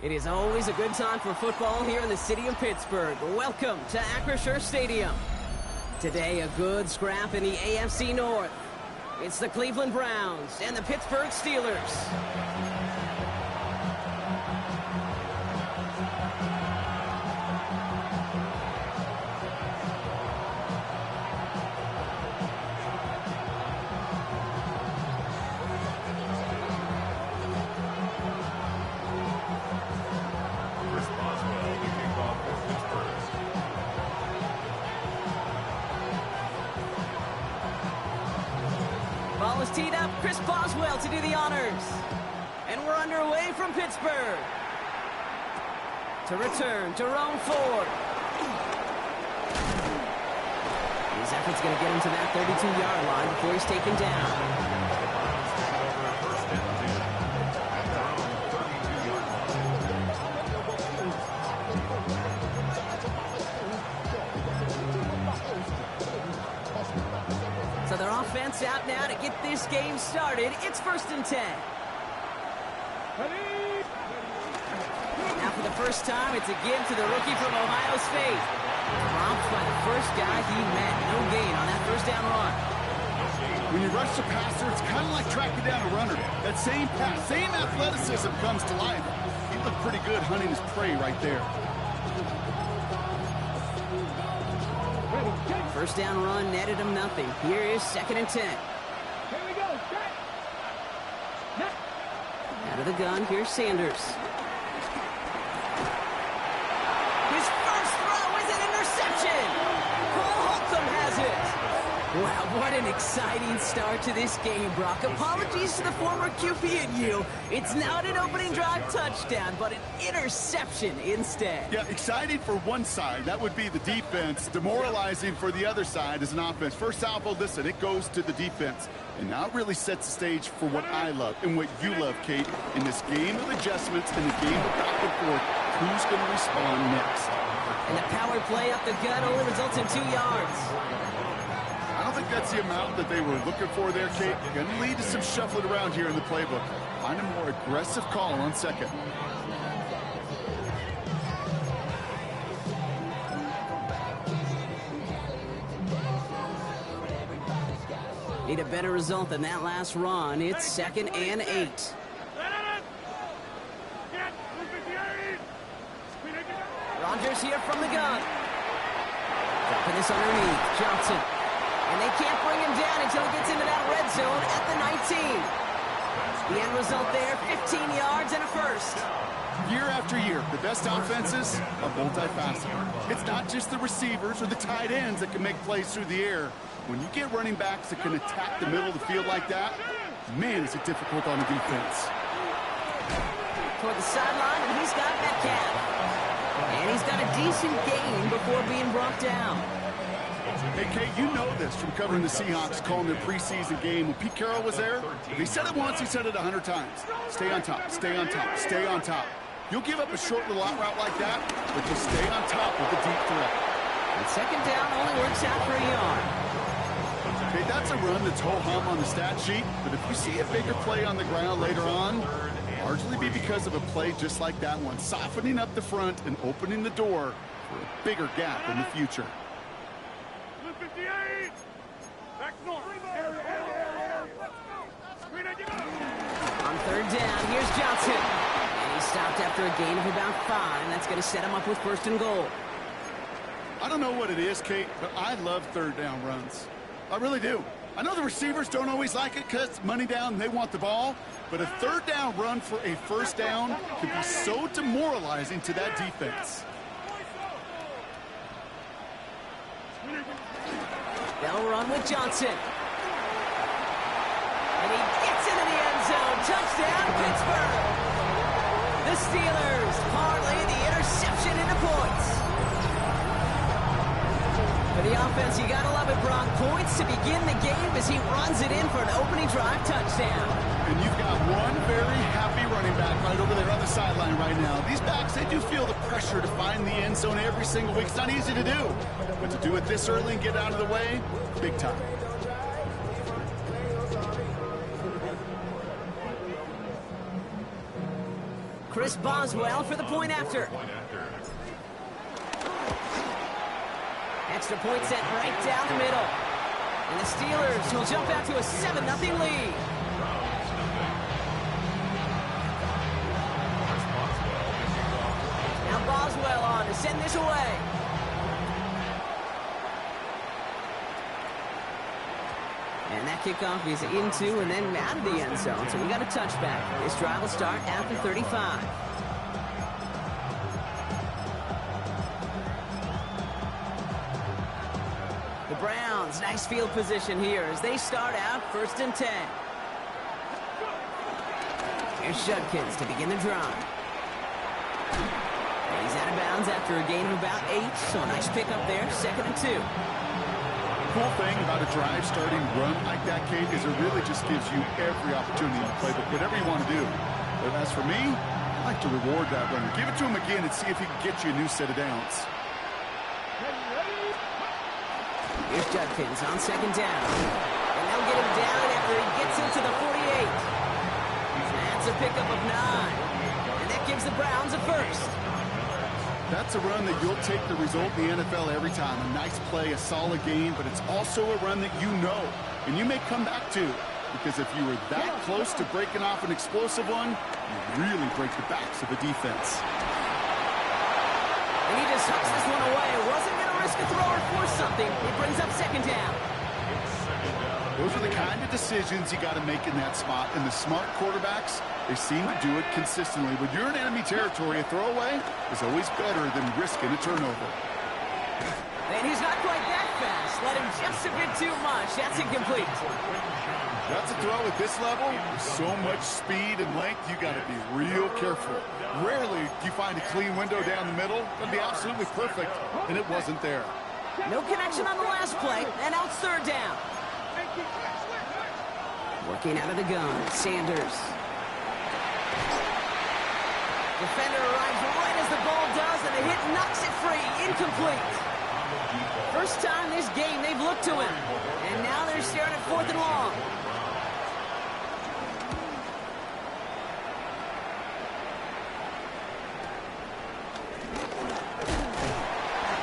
It is always a good time for football here in the city of Pittsburgh. Welcome to Acrisure Stadium. Today, a good scrap in the AFC North. It's the Cleveland Browns and the Pittsburgh Steelers. Ball is teed up. Chris Boswell to do the honors. And we're underway from Pittsburgh. To return, Jerome Ford. His effort's going to get him to that 32-yard line before he's taken down. So their offense out now to get this game started. It's 1st and 10. Now for the first time, it's a give to the rookie from Ohio State. Dropped by the first guy he met. No gain on that first down run. When you rush the passer, it's kind of like tracking down a runner. That same pass, same athleticism comes to life. He looked pretty good hunting his prey right there. First down run netted him nothing. Here is 2nd and 10. Here we go. Out of the gun, here's Sanders. His first throw is an interception. Cole Holcomb has it. Wow, what an exciting start to this game, Brock. Apologies to the former QB and you. It's not an opening drive touchdown, but an interception instead. Yeah, exciting for one side. That would be the defense. Demoralizing for the other side as an offense. First salvo, listen, it goes to the defense. And now it really sets the stage for what I love and what you love, Kate, in this game of adjustments and the game of back and forth. Who's going to respond next? And the power play up the gut only results in 2 yards. I don't think that's the amount that they were looking for there, Kate. Going to lead to some shuffling around here in the playbook. Find a more aggressive call on 2nd. Need a better result than that last run. It's 2nd and 8. Rodgers here from the gun. Dropping this underneath. Johnson. And they can't bring him down until he gets into that red zone at the 19. The end result there, 15 yards and a first. Year after year, the best offenses are multifaceted. It's not just the receivers or the tight ends that can make plays through the air. When you get running backs that can attack the middle of the field like that, man, is it difficult on the defense. Toward the sideline, and he's got Metcalf. And he's got a decent gain before being brought down. Hey, Kate, you know this from covering the Seahawks, calling their preseason game. When Pete Carroll was there, if he said it once, he said it 100 times. Stay on top, stay on top, stay on top. You'll give up a short little out route like that, but just stay on top with the deep threat. And 2nd down only works out for a yard. Okay, that's a run that's ho-hum on the stat sheet, but if you see a bigger play on the ground later on, largely be because of a play just like that one, softening up the front and opening the door for a bigger gap in the future. On 3rd down, here's Johnson. And he stopped after a gain of about 5. That's going to set him up with 1st and goal. I don't know what it is, Kate, but I love 3rd down runs. I really do. I know the receivers don't always like it because money down, they want the ball. But a 3rd down run for a 1st down can be so demoralizing to that defense. They'll run with Johnson. And he gets into the end zone. Touchdown, Pittsburgh. The Steelers parlay the interception into points. For the offense, you gotta love it, Brock. Points to begin the game as he runs it in for an opening drive touchdown. And you've got one very happy running back right over there on the sideline right now. These backs, they do feel the pressure to find the end zone every single week. It's not easy to do. But to do it this early and get out of the way, big time. Chris Boswell for the point after. Extra point sent right down the middle. And the Steelers will jump out to a 7-0 lead. Now Boswell on to send this away. And that kickoff is into and then out of the end zone. So we got a touchback. This drive will start at the 35. The Browns, nice field position here as they start out 1st and 10. Here's Judkins to begin the drive. And he's out of bounds after a gain of about 8. So a nice pickup there, 2nd and 2. Cool thing about a drive starting run like that, Kate, is it really just gives you every opportunity to play whatever you want to do. But as for me, I like to reward that runner. Give it to him again and see if he can get you a new set of downs. Here's Judkins on 2nd down. And they'll get him down after he gets into the 48. That's a pickup of 9. And that gives the Browns a 1st. That's a run that you'll take the result in the NFL every time. A nice play, a solid game, but it's also a run that you know and you may come back to. Because if you were that close to breaking off an explosive one, you really break the backs of the defense. And he just tucks this one away. Wasn't going to risk a throw or force something. It brings up 2nd down. Those are the kind of decisions you got to make in that spot. And the smart quarterbacks, they seem to do it consistently. When you're in enemy territory, a throwaway is always better than risking a turnover. And he's not quite that fast. Let him just a bit too much. That's incomplete. That's a throw at this level. With so much speed and length, you got to be real careful. Rarely do you find a clean window down the middle. It'd be absolutely perfect, and it wasn't there. No connection on the last play, and now it's 3rd down. Working out of the gun, Sanders. Defender arrives right as the ball does, and the hit knocks it free. Incomplete. First time this game they've looked to him. And now they're staring at 4th and long.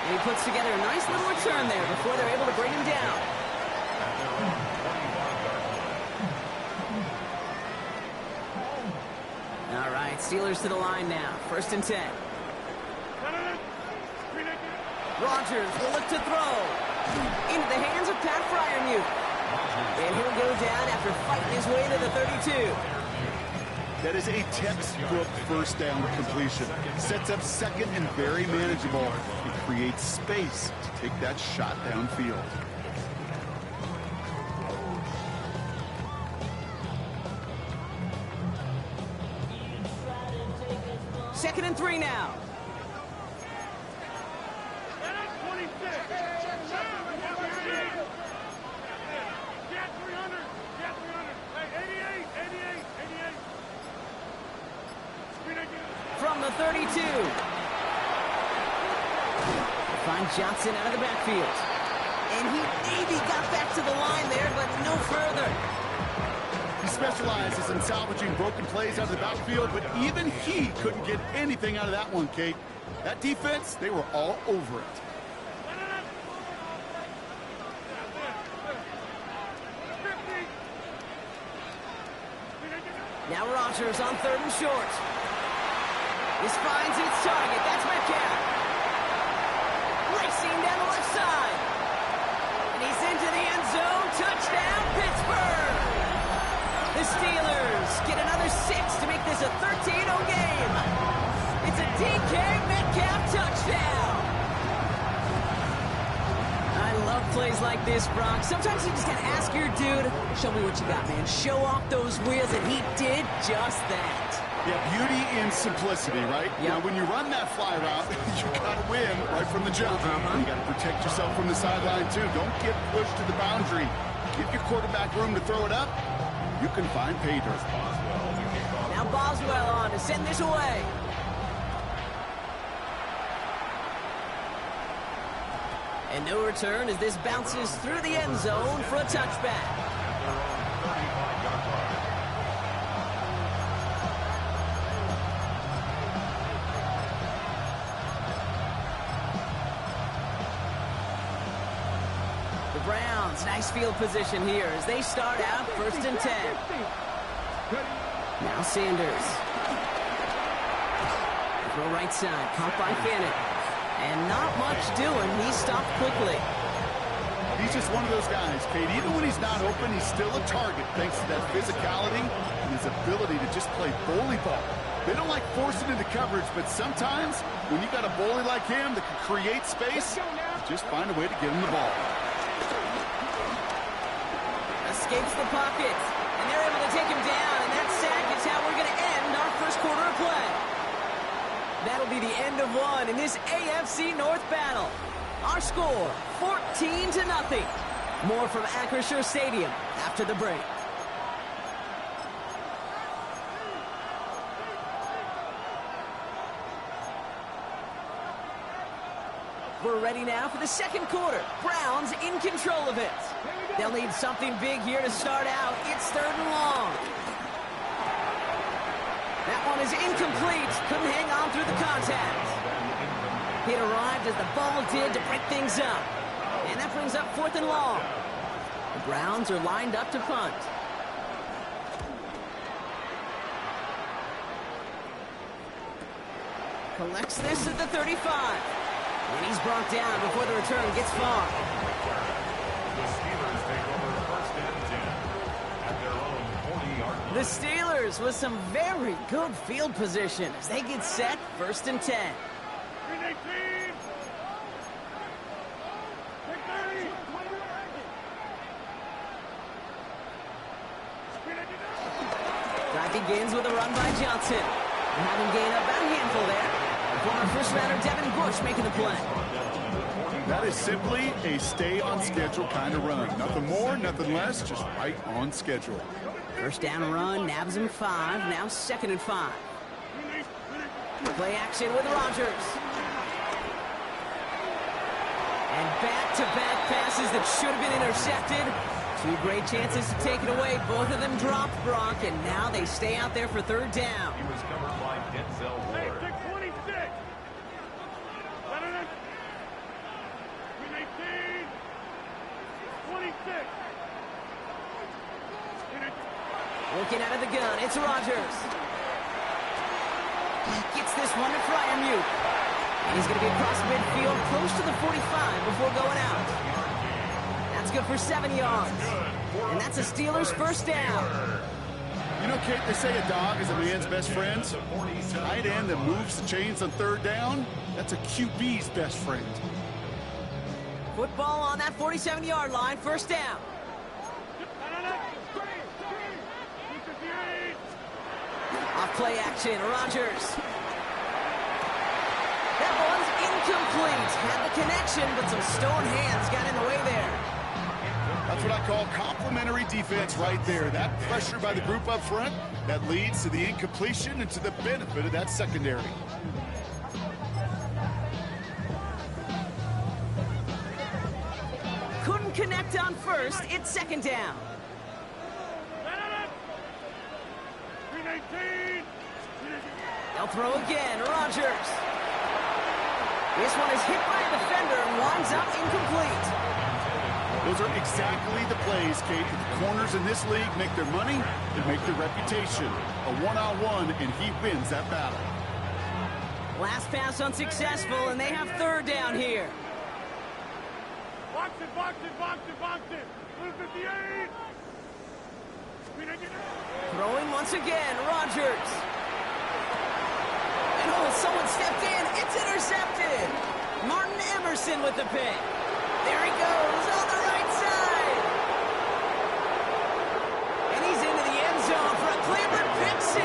And he puts together a nice little return there before they're able to bring him down. All right, Steelers to the line now. 1st and 10. Rodgers will look to throw. Into the hands of Pat Fryermuth. And he'll go down after fighting his way to the 32. That is a textbook 1st down completion. Sets up 2nd and very manageable. It creates space to take that shot downfield. 2nd and 3 now. From the 32. Find Johnson out of the backfield. And he maybe got back to the line there, but no further. He specializes in salvaging broken plays out of the backfield, but even he couldn't get anything out of that one, Kate. That defense, they were all over it. Now Rodgers on 3rd and short. This finds its target. That's Metcalf. Racing down the left side. And he's into the end zone. Touchdown, Pittsburgh. The Steelers get another 6 to make this a 13-0 game. It's a DK Metcalf touchdown. I love plays like this, Brock. Sometimes you just got to ask your dude, show me what you got, man. Show off those wheels, and he did just that. Yeah, beauty in simplicity, right? Yep. Now, when you run that fly route, you got to win right from the jump. You got to protect yourself from the sideline, too. Don't get pushed to the boundary. Give your quarterback room to throw it up. You can find pay dirt. Now Boswell on to send this away. And no return as this bounces through the end zone for a touchback. The Browns, nice field position here as they start out 1st and 10. Now Sanders. Throw right side, caught by Fannin. And not much doing. He stopped quickly. He's just one of those guys, Kate. Even when he's not open, he's still a target thanks to that physicality and his ability to just play bully ball. They don't like forcing into coverage, but sometimes when you got a bully like him that can create space, just find a way to get him the ball. Escapes the pocket, and they're able to take him down, and that sack is how we're going to end our first quarter of play. That'll be the end of one in this AFC North battle. Our score, 14-0. More from Acrisure Stadium after the break. We're ready now for the second quarter. Browns in control of it. They'll need something big here to start out. It's 3rd and long. That one is incomplete. Couldn't hang on through the contact. It arrived as the ball did to break things up. And that brings up 4th and long. The Browns are lined up to punt. Collects this at the 35. And he's brought down before the return gets far. The Steelers take over 1st and 10 at their own 40-yard line. The Steelers with some very good field position as they get set 1st and 10. Drive begins with a run by Johnson. Having gained about a handful there. Former first rounder Devin Bush making the play. That is simply a stay-on-schedule kind of run. Nothing more, nothing less, just right on schedule. First down run, nabs him 5, now 2nd and 5. Play action with Rodgers. And back-to-back passes that should have been intercepted. 2 great chances to take it away. Both of them dropped, Brock, and now they stay out there for 3rd down. He was covered by Denzel Ward. 26. Looking out of the gun, it's Rodgers. Gets this one to Fryermuth. And he's going to be across midfield, close to the 45 before going out. That's good for 7 yards. And that's a Steelers first down. You know, Kate, they say a dog is a man's best friend. Tight end that moves the chains on 3rd down, that's a QB's best friend. Football on that 47-yard line, first down. Off play action, Rodgers. That one's incomplete. Had the connection, but some stone hands got in the way there. That's what I call complementary defense right there. That pressure by the group up front, that leads to the incompletion and to the benefit of that secondary. Couldn't connect on first. It's 2nd down. They'll throw again. Rodgers. This one is hit by a defender and winds up incomplete. Those are exactly the plays, Kate. The corners in this league make their money and make their reputation. A one-on-one, and he wins that battle. Last pass unsuccessful, and they have 3rd down here. Box it, box it, box it, box it. 58. Throwing once again, Rodgers. And oh, someone stepped in. It's intercepted. Martin Emerson with the pick. There he goes on the right side. And he's into the end zone for a Cleveland pick 6.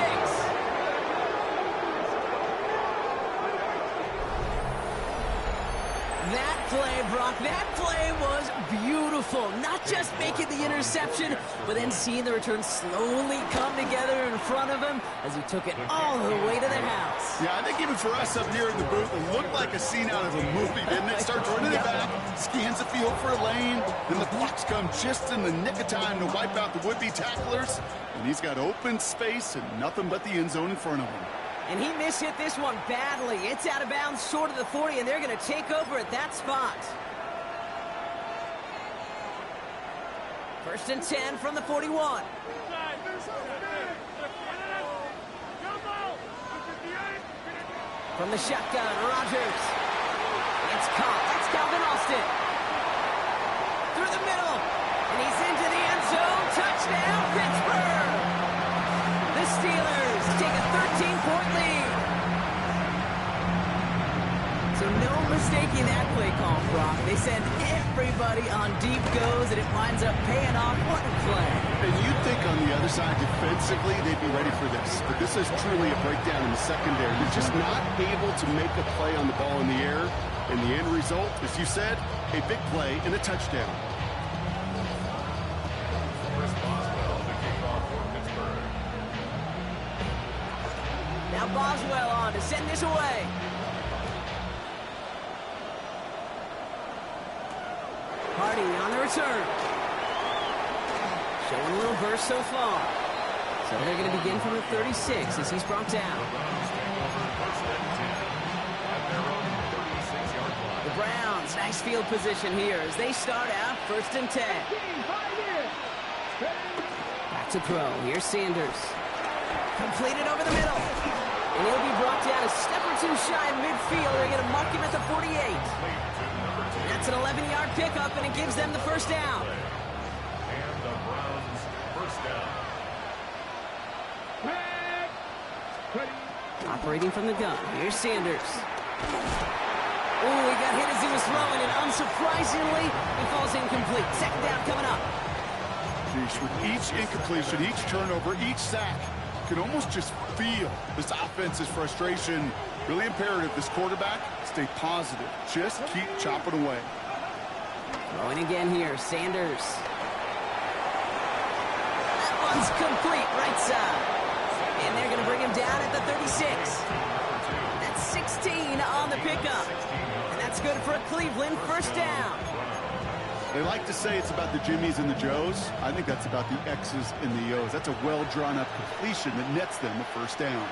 That play, Brock, that play was beautiful. Not just making the interception, but then seeing the return slowly come together in front of him as he took it all the way to the house. Yeah, I think even for us up here in the booth, it looked like a scene out of a movie, didn't it? Starts running it back, scans the field for a lane, then the blocks come just in the nick of time to wipe out the would-be tacklers, and he's got open space and nothing but the end zone in front of him. And he mishit this one badly. It's out of bounds short of the 40, and they're going to take over at that spot. First and 10 from the 41. From the shotgun, Rodgers. It's caught. That's Calvin Austin. Through the middle. And he's into the end zone. Touchdown, Pittsburgh. The Steelers take a 13-point lead. So no mistaking that play call, Brock. They send everybody on deep goes, and it winds up paying off. What a play. And you'd think on the other side, defensively, they'd be ready for this. But this is truly a breakdown in the secondary. They're just not able to make a play on the ball in the air. And the end result, as you said, a big play and a touchdown. Now Boswell on to send this away. Hardy on the return. Showing a little burst so far. So they're going to begin from the 36 as he's brought down. The Browns, nice field position here as they start out first and 10. Back to throw. Here's Sanders. Completed over the middle. And he'll be brought down a step or two shy of midfield. They're going to mark him at the 48. That's an 11-yard pickup, and it gives them the first down. And the Browns first down. Operating from the gun. Here's Sanders. Oh, he got hit as he was throwing, and unsurprisingly, he falls incomplete. Second down coming up. Sheesh, with each incompletion, each turnover, each sack, you can almost just feel this offense's frustration. Really imperative, this quarterback, stay positive. Just keep chopping away. Throwing again here, Sanders. That one's complete, right side. And they're going to bring him down at the 36. That's 16 on the pickup. And that's good for a Cleveland first down. They like to say it's about the Jimmies and the Joes. I think that's about the X's and the O's. That's a well-drawn-up completion that nets them a first down.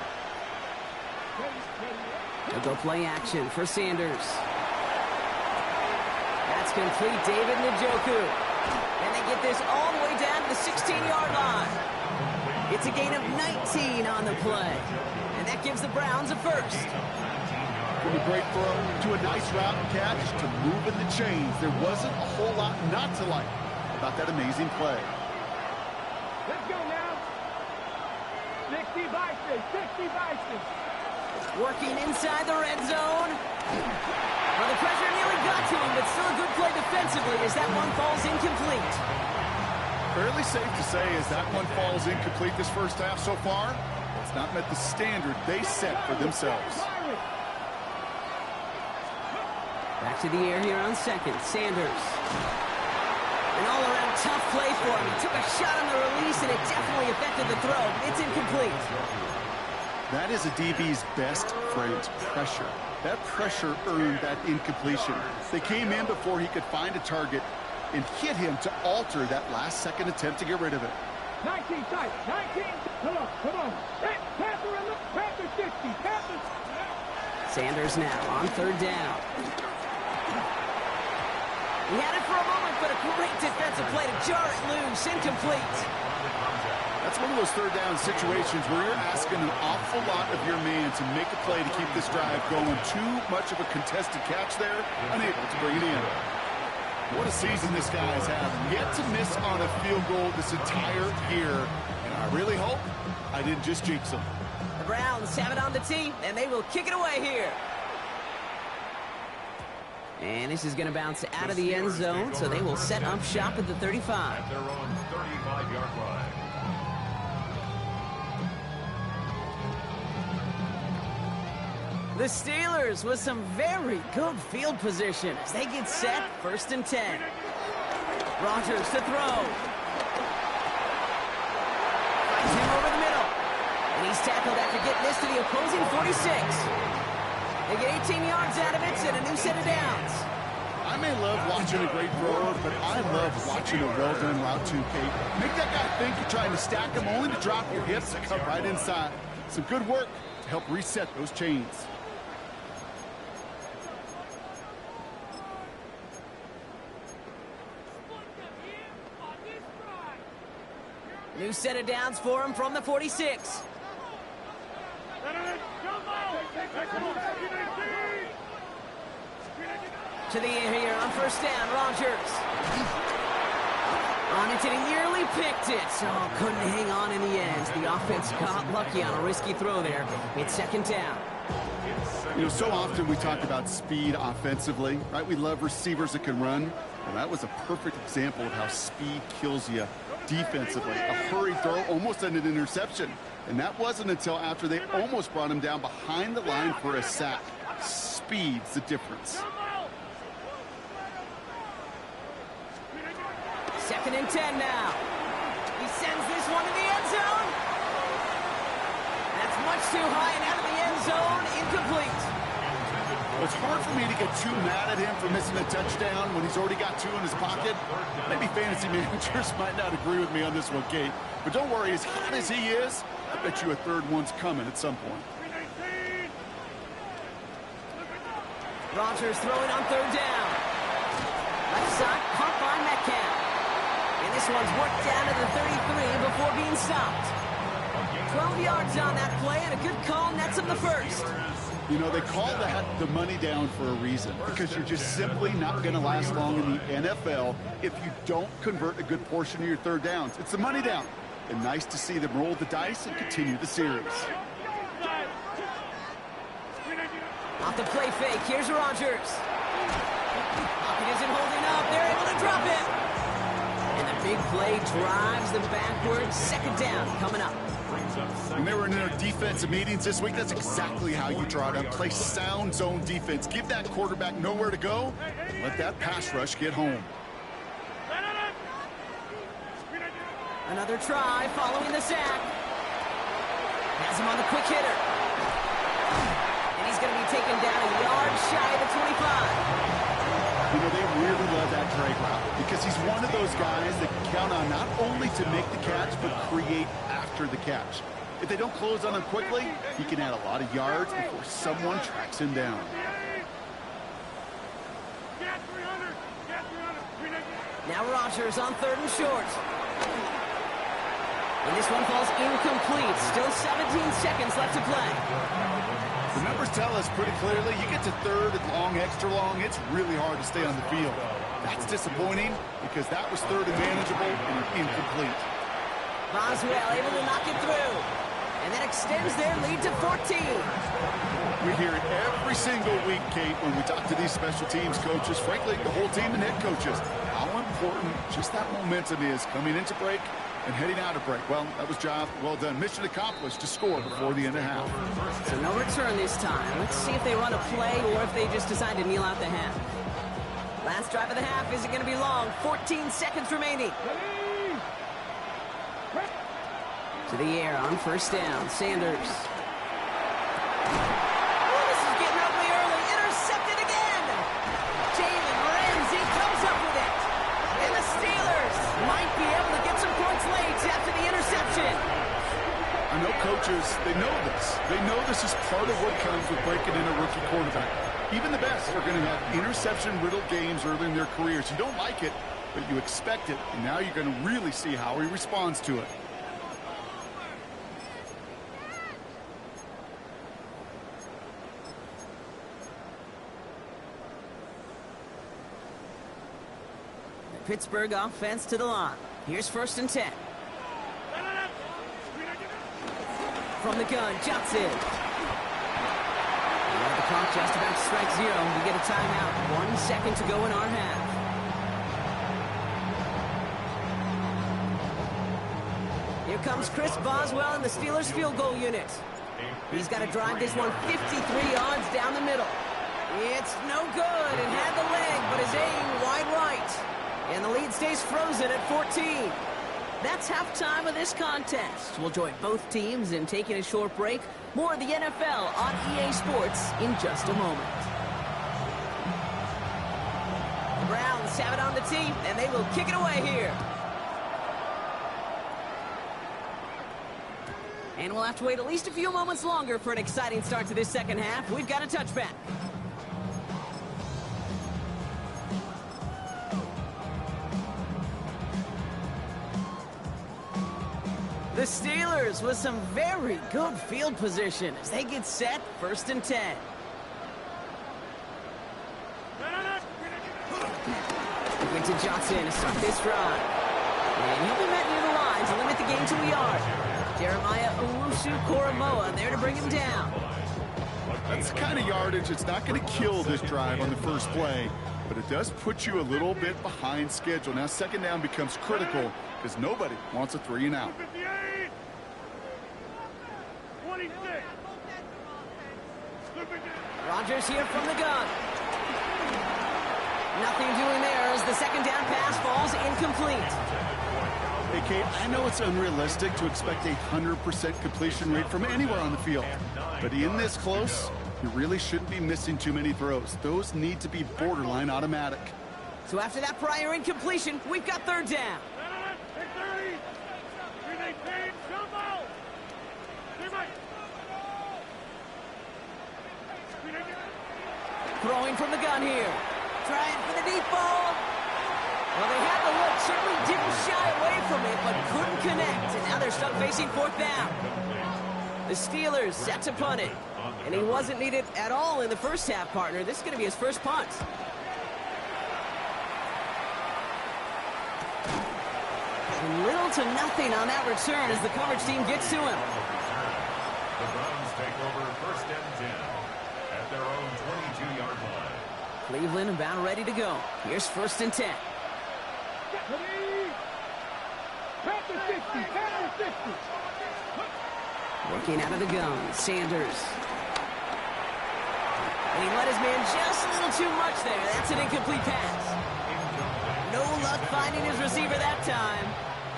They'll go play action for Sanders. That's complete, David Njoku. And they get this all the way down to the 16-yard line. It's a gain of 19 on the play. And that gives the Browns a first. From a great throw to a nice route and catch to moving the chains. There wasn't a whole lot not to like about that amazing play. Let's go now. 60 Bison, 60 Bison. Working inside the red zone. Well, the pressure nearly got to him, but still a good play defensively as that one falls incomplete. Fairly safe to say as that one falls incomplete this first half so far, it's not met the standard they set for themselves. Back to the air here on second. Sanders. An all-around tough play for him. He took a shot on the release, and it definitely affected the throw. It's incomplete. That is a DB's best friend, pressure. That pressure earned that incompletion. They came in before he could find a target and hit him to alter that last-second attempt to get rid of it. 19 tight, 19. Come on. Panther 60, Panther. Sanders now on third down. He had it for a moment, but a great defensive play to jar it loose. Incomplete. That's one of those third down situations where you're asking an awful lot of your man to make a play to keep this drive going. Too much of a contested catch there, unable to bring it in. What a season this guy's having. Yet to miss on a field goal this entire year. And I really hope I didn't just jinx him. The Browns have it on the tee, and they will kick it away here. And this is going to bounce out of the end zone, so they will set up shop at the 35. At their own 35-yard line. The Steelers with some very good field position as they get set, first and 10. Rodgers to throw. Finds him over the middle. And he's tackled after getting this to the opposing 46. They get 18 yards out of it and a new set of downs. I may love watching a great thrower, but I love watching a well-done route too, Kate. Make that guy think you're trying to stack him only to drop your hips and cut right inside. Some good work to help reset those chains. New set of downs for him from the 46. To the air here on first down, Rodgers. On it, and he nearly picked it. Oh, couldn't hang on in the end. The offense got lucky on a risky throw there. It's second down. You know, so often we talk about speed offensively, right? We love receivers that can run. Well, that was a perfect example of how speed kills you defensively. A hurried throw almost ended an interception. And that wasn't until after they almost brought him down behind the line for a sack. Speed's the difference. Second and 10 now. He sends this one to the end zone. That's much too high and out of the end zone. Incomplete. It's hard for me to get too mad at him for missing a touchdown when he's already got two in his pocket. Maybe fantasy managers might not agree with me on this one, Kate. But don't worry, as hot as he is, I bet you a third one's coming at some point. Rodgers throwing on third down. Left side, pump by Metcalf. And this one's worked down to the 33 before being stopped. 12 yards on that play, and a good call nets him the first. You know, they call that the money down for a reason, because you're just simply not going to last long in the NFL if you don't convert a good portion of your third downs. It's the money down. And nice to see them roll the dice and continue the series. Off the play fake, here's Rodgers. Pocket isn't holding up, they're able to drop it. And the big play drives them backwards. Second down coming up. When they were in their defensive meetings this week, that's exactly how you draw it up. Play sound zone defense. Give that quarterback nowhere to go, and let that pass rush get home. Another try following the sack. Has him on the quick hitter. And he's going to be taken down a yard shy of the 25. You know, they really love that drag route because he's one of those guys that can count on not only to make the catch, but create after the catch. If they don't close on him quickly, he can add a lot of yards before someone tracks him down. Now Rodgers on third and short. And this one falls incomplete. Still 17 seconds left to play. The numbers tell us pretty clearly, you get to third and long, extra long, it's really hard to stay on the field. That's disappointing because that was third and manageable and incomplete. Boswell able to knock it through. And that extends their lead to 14. We hear it every single week, Kate, when we talk to these special teams coaches, frankly, the whole team and head coaches, how important just that momentum is coming into break and heading out of break. Well, that was job well done. Mission accomplished to score before the end of half. So no return this time. Let's see if they run a play or if they just decide to kneel out the half. Last drive of the half isn't going to be long. 14 seconds remaining. To the air on first down. Sanders. Oh, this is getting ugly early. Intercepted again. Jalen Ramsey comes up with it. And the Steelers might be able to get some points late after the interception. I know coaches, they know this. They know this is part of what comes with breaking in a rookie quarterback. Even the best are going to have interception-riddled games early in their careers. You don't like it, but you expect it. And now you're going to really see how he responds to it. Pittsburgh offense to the line. Here's first and 10. From the gun, Johnson. The clock just about to strike zero. We get a timeout. 1 second to go in our half. Here comes Chris Boswell in the Steelers field goal unit. He's got to drive this one 53 yards down the middle. It's no good and had the leg, but his aim wide right. And the lead stays frozen at 14. That's halftime of this contest. We'll join both teams in taking a short break. More of the NFL on EA Sports in just a moment. The Browns have it on the tee, and they will kick it away here. And we'll have to wait at least a few moments longer for an exciting start to this second half. We've got a touchback. Steelers with some very good field position as they get set, 1st and 10. Quentin Johnson to start this drive. And he'll be met near the line to limit the gain to a yard. Jeremiah Owusu-Koramoah there to bring him down. That's the kind of yardage that's not going to kill this drive on the first play, but it does put you a little bit behind schedule. Now 2nd down becomes critical because nobody wants a 3 and out. 26. Rodgers here from the gun. Nothing doing there as the 2nd down pass falls incomplete. Hey, Kate, I know it's unrealistic to expect a 100% completion rate from anywhere on the field, but in this close, you really shouldn't be missing too many throws. Those need to be borderline automatic. So after that prior incompletion, we've got 3rd down. Throwing from the gun here. Trying for the deep ball. Well, they had the look. Certainly didn't shy away from it, but couldn't connect. And now they're stuck facing 4th down. The Steelers set to punt it. And he wasn't needed at all in the first half, partner. This is going to be his first punt. And little to nothing on that return as the coverage team gets to him. The Browns take over 1st and 10 at their own 22-yard line. Cleveland about ready to go. Here's 1st and 10. Working out of the gun, Sanders. And he let his man just a little too much there. That's an incomplete pass. No luck finding his receiver that time.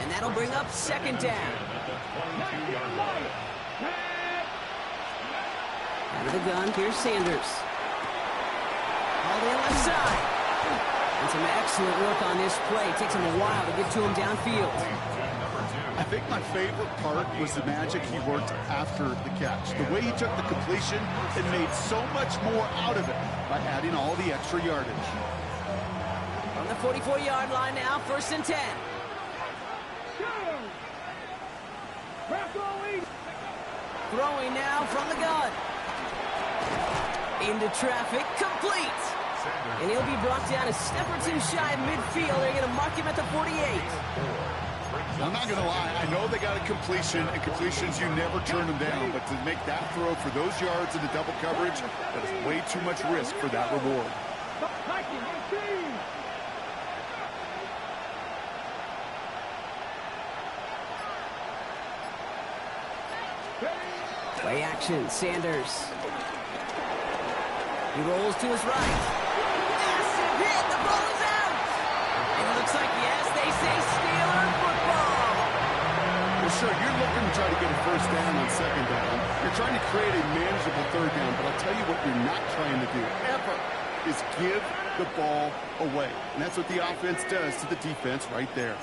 And that'll bring up 2nd down. Out of the gun, here's Sanders. All the left side. And some excellent work on this play. It takes him a while to get to him downfield. I think my favorite part was the magic he worked after the catch. The way he took the completion and made so much more out of it by adding all the extra yardage. From the 44-yard line now, 1st and 10. Throwing now from the gun. Into traffic, complete. And he'll be brought down a step or two shy of midfield. They're going to mark him at the 48. I'm not going to lie. I know they got a completion, and completions, you never turn them down. But to make that throw for those yards in the double coverage, that is way too much risk for that reward. Play action, Sanders. He rolls to his right. Massive hit, the ball is out. And it looks like, yes, they say Steeler football. Well, sure, you're looking to try to get a 1st down on 2nd down. You're trying to create a manageable 3rd down, but I'll tell you what you're not trying to do, ever, is give the ball away. And that's what the offense does to the defense right there.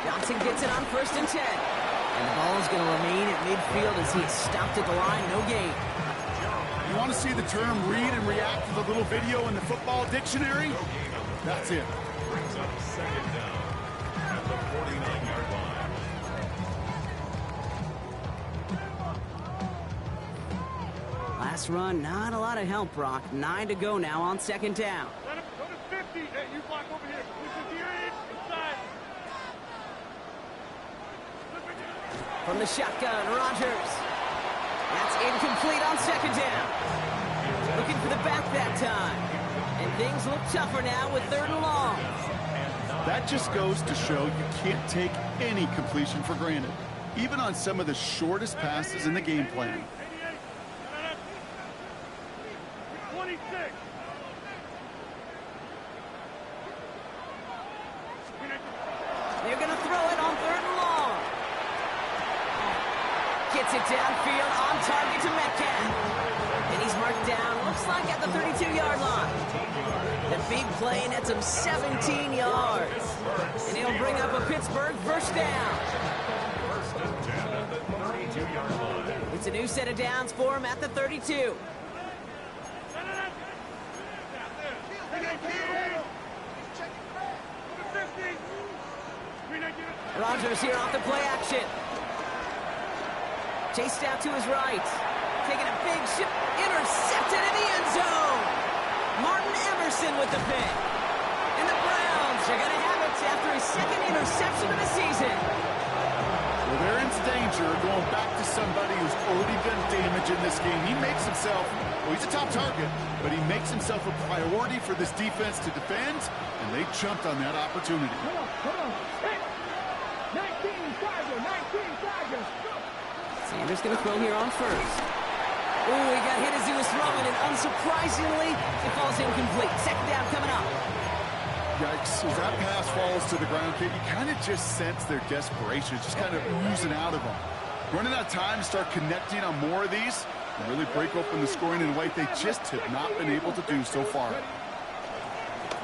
Johnson gets it on 1st and 10. And the ball's going to remain at midfield as he is stopped at the line. No gain. You want to see the term read and react to the little video in the football dictionary? That's it. Brings up 2nd down at the 49-yard line. Last run, not a lot of help, Brock. 9 to go now on 2nd down. Let him go to 50. Hey, you block over here. This is here, inside. From the shotgun, Rodgers. That's incomplete on 2nd down. Looking for the back that time. And things look tougher now with 3rd and long. That just goes to show you can't take any completion for granted, even on some of the shortest passes in the game plan. 26. They're going to throw it on 3rd and long. Gets it downfield, on target to Metcalf. And he's marked down, looks like at the 32-yard line. The big play nets him 17 yards. And he'll bring up a Pittsburgh 1st down. 1st and 10 at the 32-yard line. It's a new set of downs for him at the 32. Rodgers here off the play action. Chased out to his right. Taking a big shot. Intercepted in the end zone. Martin Emerson with the pick. And the Browns are going to have it after his second interception of the season. Well, they're in danger going back to somebody who's already done damage in this game. He makes himself, well, he's a top target, but he makes himself a priority for this defense to defend, and they jumped on that opportunity. Come on. Hey. 19 Tigers. Sanders going to throw here on first. Ooh, he got hit as he was throwing, and unsurprisingly, it falls incomplete. Second down coming up. Yikes, as that pass falls to the ground, Kate, you kind of just sense their desperation. It's just kind of oozing out of them. Running out of time to start connecting on more of these and really break open the scoring in a way they just have not been able to do so far.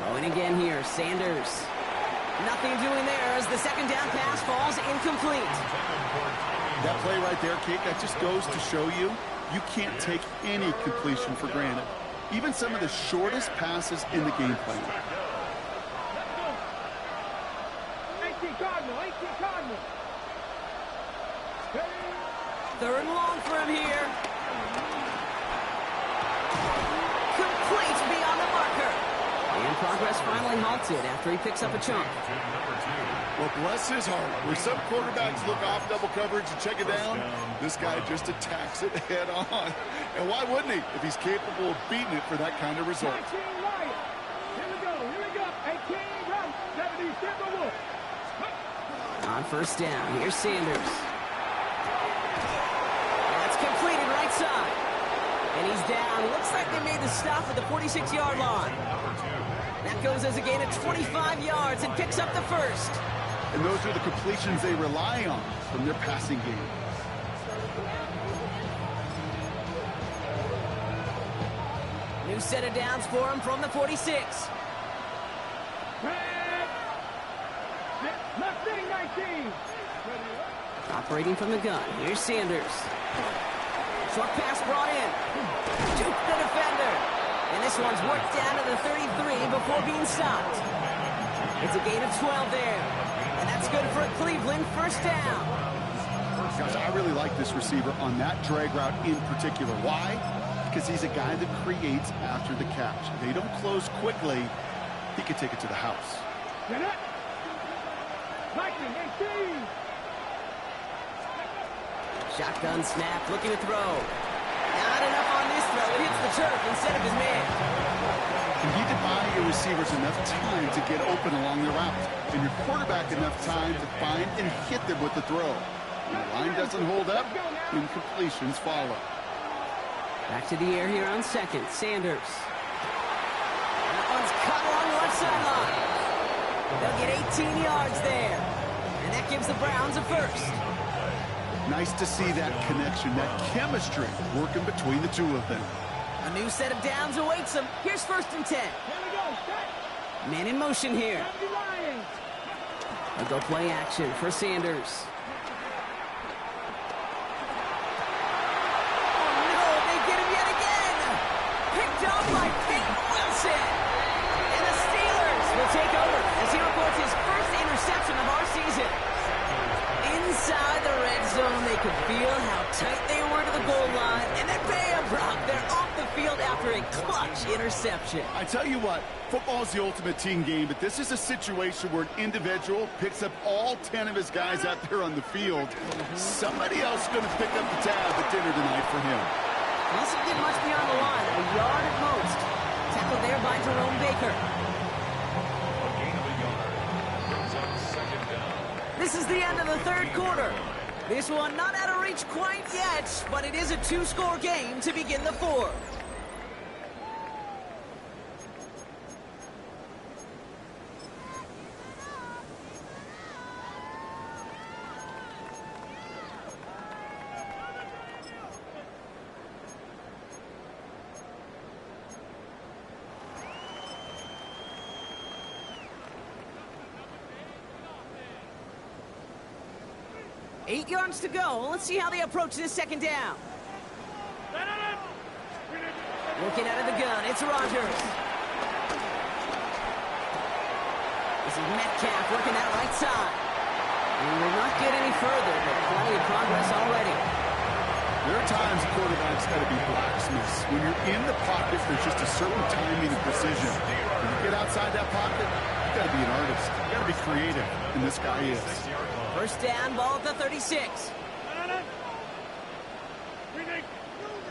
Throwing again here, Sanders. Nothing doing there as the second down pass falls incomplete. That play right there, Kate, that just goes to show you can't take any completion for granted. Even some of the shortest passes in the game plan. 18 Cardinal. Third and long for him here. Complete beyond the marker. And progress finally halted after he picks up a chunk. Well, bless his heart. Where some quarterbacks look off double coverage and check it down, this guy just attacks it head on. And why wouldn't he if he's capable of beating it for that kind of result? 19 Lions. Here we go. 18 Rams. 77 Wolves. On first down, here's Sanders. That's completed right side. And he's down. Looks like they made the stop at the 46-yard line. That goes as a gain of 25 yards and picks up the first. And those are the completions they rely on from their passing game. New set of downs for him from the 46. Left thing 19. Operating from the gun, here's Sanders. Short pass brought in. Juke the defender. And this one's worked down to the 33 before being stopped. It's a gain of 12 there. And that's good for Cleveland first down. Guys, I really like this receiver on that drag route in particular. Why? Because he's a guy that creates after the catch. They don't close quickly. He could take it to the house. Get it. 19, 18. Shotgun snap, looking to throw. Not enough on this throw. It hits the turf instead of his man. You need to buy your receivers enough time to get open along the route, and your quarterback enough time to find and hit them with the throw. When the line doesn't hold up, incompletions follow. Back to the air here on second. Sanders. That one's cut along the left sideline. They'll get 18 yards there. And that gives the Browns a first. Nice to see that connection, that chemistry working between the two of them. A new set of downs awaits them. Here's first and 10. Here we go. Set. Man in motion here. 70 Lions. They'll go play action for Sanders. Oh no, they get him yet again. Picked up by Peyton Wilson. And the Steelers will take over as he reports his first interception of our season. Inside the red zone, they could feel how tight they were to the goal line, and then bam, Brock, they're off the field after a clutch interception. I tell you what, football's the ultimate team game, but this is a situation where an individual picks up all 10 of his guys out there on the field. Somebody else is going to pick up the tab at dinner tonight for him. Doesn't get much beyond the line, a yard at most. Tackled there by Jerome Baker. This is the end of the third quarter. This one not out of reach quite yet, but it is a two-score game to begin the fourth. Eight yards to go. Let's see how they approach this second down. Looking out of the gun, it's Rodgers. This is Metcalf working that right side. He will not get any further, but plenty of progress already. There are times a quarterback's got to be blacksmiths. When you're in the pocket, there's just a certain timing and precision. When you get outside that pocket, you've got to be an artist. You've got to be creative, and this guy is. First down, ball at the 36.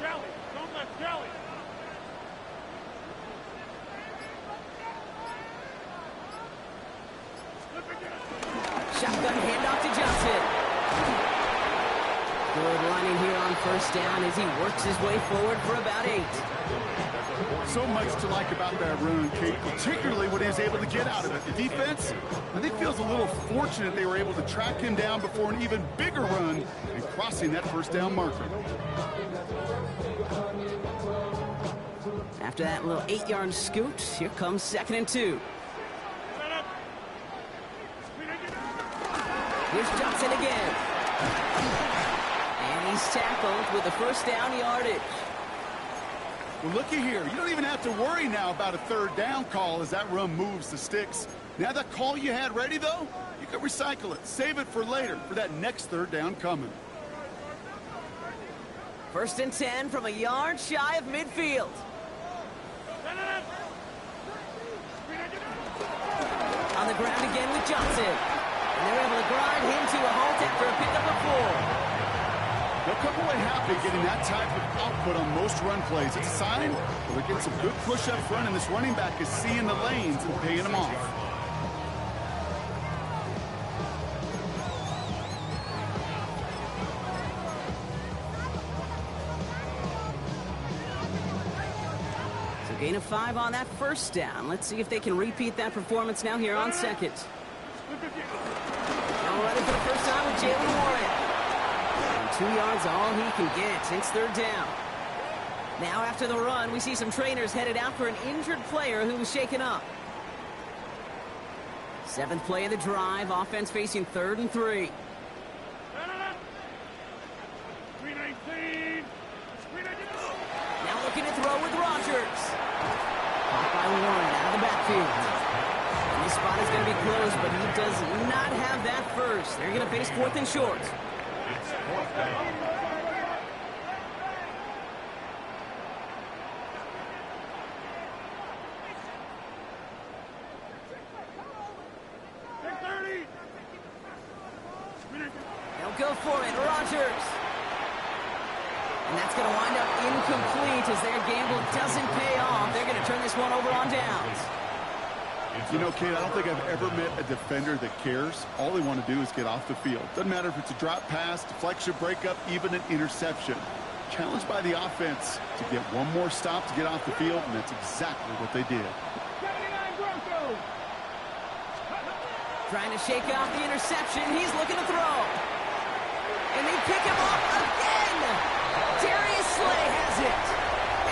Kelly, don't let Kelly. Shotgun handoff to Johnson. Good running here on first down as he works his way forward for about 8. So much to like about that run, Kate, particularly what he was able to get out of it. The defense, I think, feels a little fortunate they were able to track him down before an even bigger run and crossing that first down marker. After that little 8-yard scoot, here comes 2nd and 2. Here's Johnson again. And he's tackled with the first down yardage. Well, looky here. You don't even have to worry now about a third down call as that run moves the sticks. Now that call you had ready, though, you can recycle it. Save it for later for that next third down coming. 1st and 10 from a yard shy of midfield. On the ground again with Johnson. And they're able to grind him to a halt after a pickup of 4. They'll come away happy getting that type of output on most run plays. It's a sign that they're getting some good push up front, and this running back is seeing the lanes and paying them off. So gain of 5 on that first down. Let's see if they can repeat that performance now here on second. Now running for the first time with Jalen Warren. 2 yards, all he can get. It's third down. Now after the run, we see some trainers headed out for an injured player who was shaken up. 7th play of the drive. Offense facing 3rd and 3. Now looking to throw with Rodgers. Caught by Warren out of the backfield. And this spot is going to be closed, but he does not have that first. They're going to face 4th and short. It's 4th down. They'll go for it, Rodgers. And that's going to wind up incomplete as their gamble doesn't pay off. They're going to turn this one over on downs. You know, Kate, I don't think I've ever met a defender that cares. All they want to do is get off the field. Doesn't matter if it's a drop pass, deflection, breakup, even an interception. Challenged by the offense to get one more stop to get off the field, and that's exactly what they did. Trying to shake off the interception. He's looking to throw. And they pick him off again. Darius Slay has it.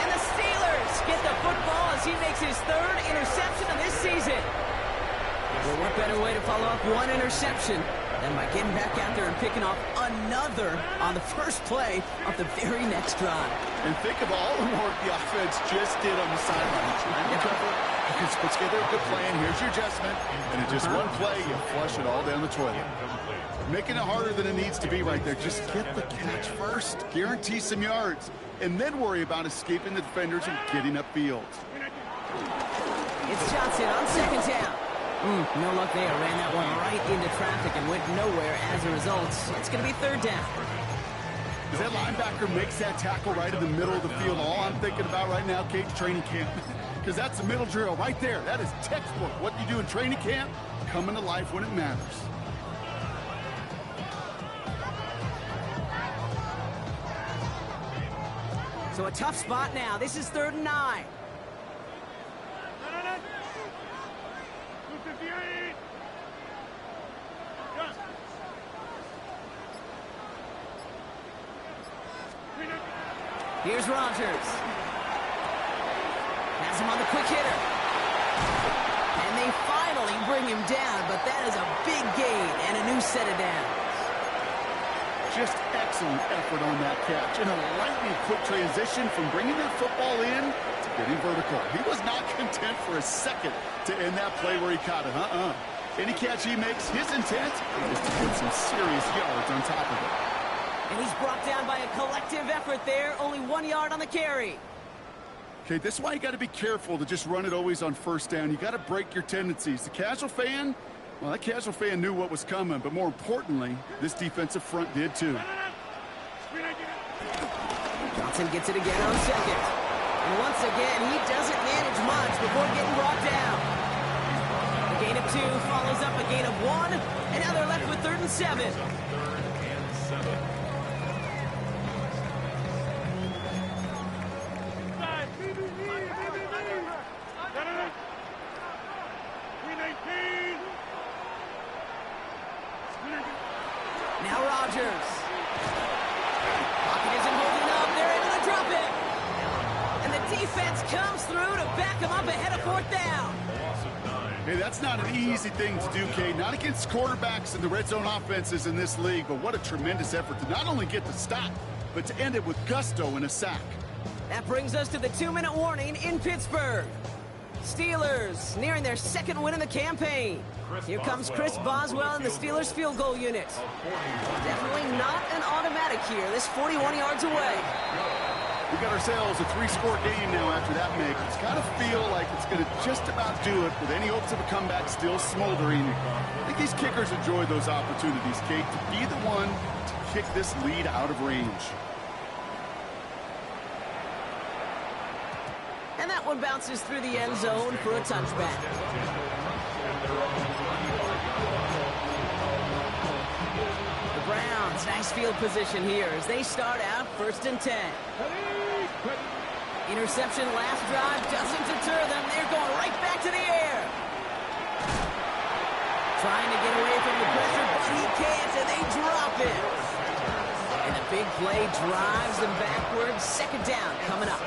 And the Steelers get the football as he makes his 3rd interception of this season. Well, what better way to follow up one interception than by getting back out there and picking off another on the first play of the very next drive. And think of all the work the offense just did on the sideline. Trying to cover, you can put together a good plan. Here's your adjustment. And in just one play, you flush it all down the toilet. Making it harder than it needs to be right there. Just get the catch first. Guarantee some yards. And then worry about escaping the defenders and getting upfield. It's Johnson on 2nd down. No luck there. Ran that one right into traffic and went nowhere as a result. It's going to be 3rd down. As that linebacker makes that tackle right in the middle of the field, all I'm thinking about right now, Kate, training camp. Because that's the middle drill right there. That is textbook. What you do in training camp, coming to life when it matters. So a tough spot now. This is 3rd and 9. Here's Rodgers. Has him on the quick hitter. And they finally bring him down, but that is a big gain and a new set of downs. Just excellent effort on that catch. And a lightning quick transition from bringing that football in to getting vertical. He was not content for a second to end that play where he caught it. Any catch he makes, his intent is to put some serious yards on top of it. And he's brought down by a collective effort there. Only 1 yard on the carry. Okay, this is why you got to be careful to just run it always on first down. You got to break your tendencies. The casual fan, well, that casual fan knew what was coming, but more importantly, this defensive front did too. Johnson gets it again on second. And once again, he doesn't manage much before getting brought down. A gain of 2 follows up a gain of 1, and now they're left with 3rd and 7. Now Rodgers. Pocket isn't holding up. They're able to drop it. And the defense comes through to back him up ahead of 4th down. Hey, that's not an easy thing to do, Kate. Not against quarterbacks and the red zone offenses in this league, but what a tremendous effort to not only get the stop, but to end it with gusto and a sack. That brings us to the 2-minute warning in Pittsburgh. Steelers nearing their 2nd win in the campaign. Here comes Chris Boswell in the Steelers field goal unit. Definitely not an automatic here. This 41 yards away. We got ourselves a 3-score game now after that make. It's got to feel like it's going to just about do it with any hopes of a comeback still smoldering. I think these kickers enjoy those opportunities, Kate, to be the one to kick this lead out of range. And that one bounces through the end zone for a touchback. The Browns, nice field position here as they start out 1st and 10. Interception last drive doesn't deter them. They're going right back to the air. Trying to get away from the pressure, but he can't, and they drop it. And the big play drives them backwards. 2nd down coming up.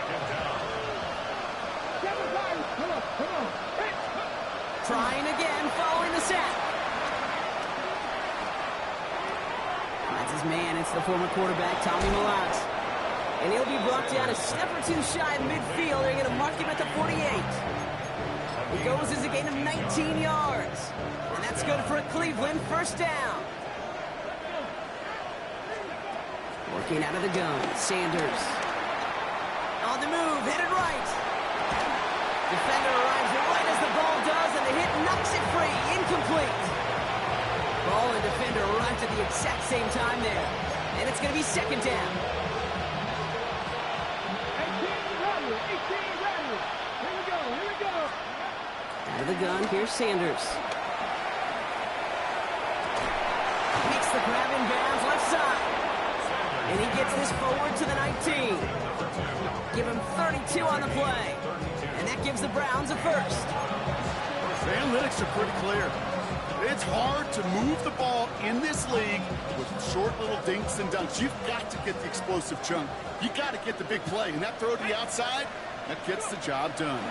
Trying again, following the sack. That's his man. It's the former quarterback, Tommy Millott. And he'll be brought down a step or 2 shy of midfield. They're going to mark him at the 48. He goes as a gain of 19 yards. And that's good for a Cleveland 1st down. Working out of the gun, Sanders. On the move, headed right. Defender arrives right as the ball does, and the hit knocks it free. Incomplete. Ball and defender arrived at the exact same time there. And it's going to be 2nd down. Out of the gun, here's Sanders. Makes the grab in bounds, left side. And he gets this forward to the 19. Give him 32 on the play. And that gives the Browns a 1st. The analytics are pretty clear. It's hard to move the ball in this league with short little dinks and dunks. You've got to get the explosive chunk. You got to get the big play. And that throw to the outside, that gets the job done.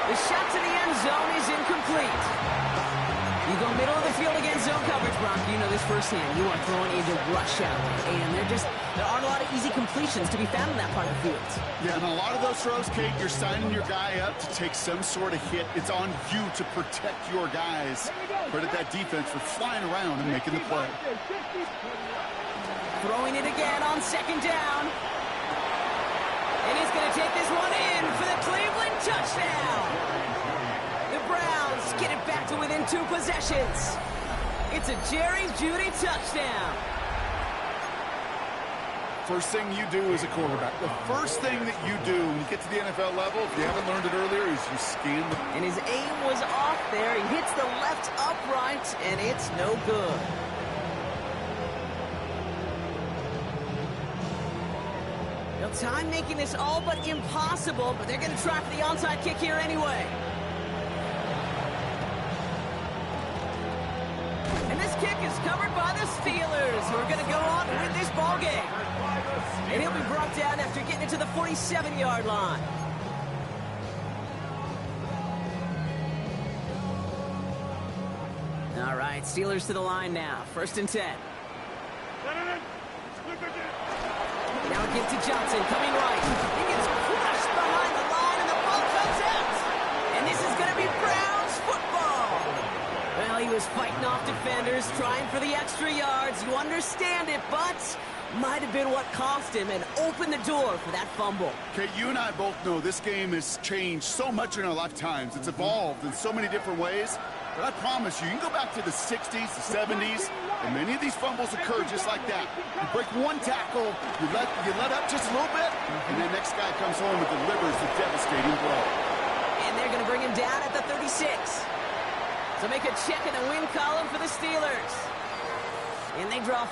The shot to the end zone is incomplete. You go middle of the field against zone coverage, Brock. You know this firsthand. You are throwing into rush out. And there aren't a lot of easy completions to be found in that part of the field. Yeah, and a lot of those throws, Kate, you're signing your guy up to take some sort of hit. It's on you to protect your guys. Credit that defense for flying around and making the play. Throwing it again on 2nd down. And he's going to take this one in for the Cleveland touchdown. The Browns get it back to within 2 possessions. It's a Jerry Jeudy touchdown. First thing you do as a quarterback, the first thing that you do when you get to the NFL level, if you haven't learned it earlier, is you scan the... And his aim was off there. He hits the left upright, and it's no good. No time making this all but impossible, but they're going to try for the onside kick here anyway. And this kick is covered by the Steelers, who are going to go on to win this ball game. And he'll be brought down after getting it to the 47-yard line. All right, Steelers to the line now. 1st and 10. Now give to Johnson, coming right. He gets crushed behind the line, and the ball comes out. And this is going to be Browns football. Well, he was fighting off defenders, trying for the extra yards. You understand it, but might have been what cost him and opened the door for that fumble. Okay, you and I both know this game has changed so much in our lifetimes. It's evolved in so many different ways. But I promise you, you can go back to the 60s, the 70s, and many of these fumbles occur just like that. You break one tackle, you let up just a little bit, and the next guy comes home and delivers the devastating blow. And they're going to bring him down at the 36. So make a check in the win column for the Steelers. And they draw